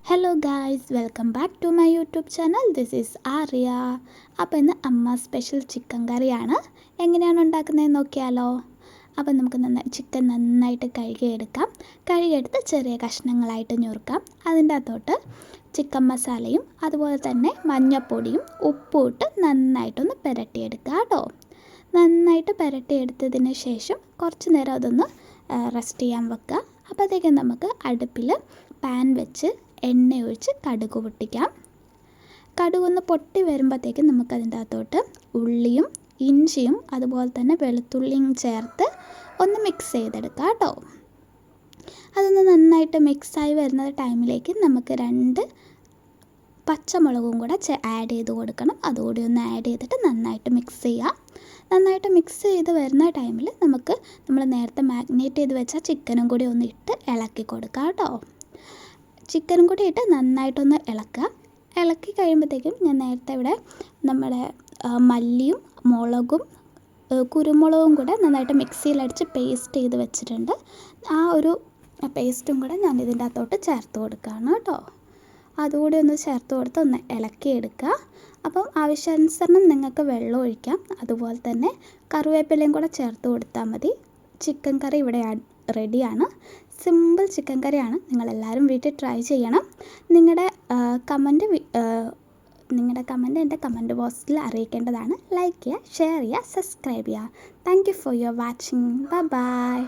Hello guys, welcome back to my YouTube channel. This is Arya. അപ്പോൾ ഇന്ന് അമ്മ special chicken കറിയാണ്. എങ്ങനെയാണ് ഉണ്ടാക്കുന്നതെന്ന് നോക്കിയാലോ. അപ്പോൾ നമുക്ക് ചിക്കൻ നന്നായിട്ട് കഴുകിയെടുക്കാം. കഴുകിയെടുത്ത് ചെറിയ കഷ്ണങ്ങളായിട്ട് ഞുറുക്കാം. അതിൻ്റെ അകത്തോട്ട് ചിക്കൻ മസാലയും അതുപോലെ തന്നെ മഞ്ഞൾപ്പൊടിയും ഉപ്പും ഇട്ട് നന്നായിട്ടൊന്ന് പുരട്ടിയെടുക്കുക കേട്ടോ. നന്നായിട്ട് പുരട്ടിയെടുത്തതിന് ശേഷം കുറച്ച് നേരം അതൊന്ന് റെസ്റ്റ് ചെയ്യാൻ വെക്കുക. അപ്പോഴത്തേക്കും നമുക്ക് അടുപ്പിൽ പാൻ വെച്ച് എണ്ണ ഒഴിച്ച് കടുക് പൊട്ടിക്കാം. കടുകൊന്ന് പൊട്ടി വരുമ്പോഴത്തേക്കും നമുക്കതിൻ്റെ അകത്തോട്ട് ഉള്ളിയും ഇഞ്ചിയും അതുപോലെ തന്നെ വെളുത്തുള്ളിയും ചേർത്ത് ഒന്ന് മിക്സ് ചെയ്തെടുക്കാം കേട്ടോ. അതൊന്ന് നന്നായിട്ട് മിക്സായി വരുന്ന ടൈമിലേക്ക് നമുക്ക് 2 പച്ചമുളകും കൂടെ ആഡ് ചെയ്ത് കൊടുക്കണം. അതുകൂടി ഒന്ന് ആഡ് ചെയ്തിട്ട് നന്നായിട്ട് മിക്സ് ചെയ്യുക. നന്നായിട്ട് മിക്സ് ചെയ്ത് വരുന്ന ടൈമിൽ നമ്മൾ നേരത്തെ മാഗ്നേറ്റ് ചെയ്ത് വെച്ച ചിക്കനും കൂടി ഒന്ന് ഇട്ട് ഇളക്കി കൊടുക്കുക കേട്ടോ. ചിക്കനും കൂടി ഇട്ട് നന്നായിട്ടൊന്ന് ഇളക്കി കഴിയുമ്പോഴത്തേക്കും ഞാൻ നേരത്തെ ഇവിടെ നമ്മുടെ മല്ലിയും മുളകും കുരുമുളകും കൂടെ നന്നായിട്ട് മിക്സിയിലടിച്ച് പേസ്റ്റ് ചെയ്ത് വെച്ചിട്ടുണ്ട്. ആ ഒരു പേസ്റ്റും കൂടെ ഞാൻ ഇതിൻ്റെ അകത്തോട്ട് ചേർത്ത് കൊടുക്കുകയാണ് കേട്ടോ. അതുകൂടി ഒന്ന് ചേർത്ത് കൊടുത്ത് ഒന്ന് ഇളക്കിയെടുക്കുക. അപ്പം ആവശ്യാനുസരണം നിങ്ങൾക്ക് വെള്ളം ഒഴിക്കാം. അതുപോലെ തന്നെ കറിവേപ്പിലയും കൂടെ ചേർത്ത് കൊടുത്താൽ മതി. ചിക്കൻ കറി ഇവിടെ റെഡിയാണ്. സിമ്പിൾ ചിക്കൻ കറിയാണ്. നിങ്ങളെല്ലാവരും വീട്ടിൽ ട്രൈ ചെയ്യണം. നിങ്ങളുടെ കമൻറ്റ് എൻ്റെ കമൻറ്റ് ബോക്സിൽ അറിയിക്കേണ്ടതാണ്. ലൈക്ക് ചെയ്യുക, ഷെയർ ചെയ്യുക, സബ്സ്ക്രൈബ് ചെയ്യുക. Thank you for your watching. By.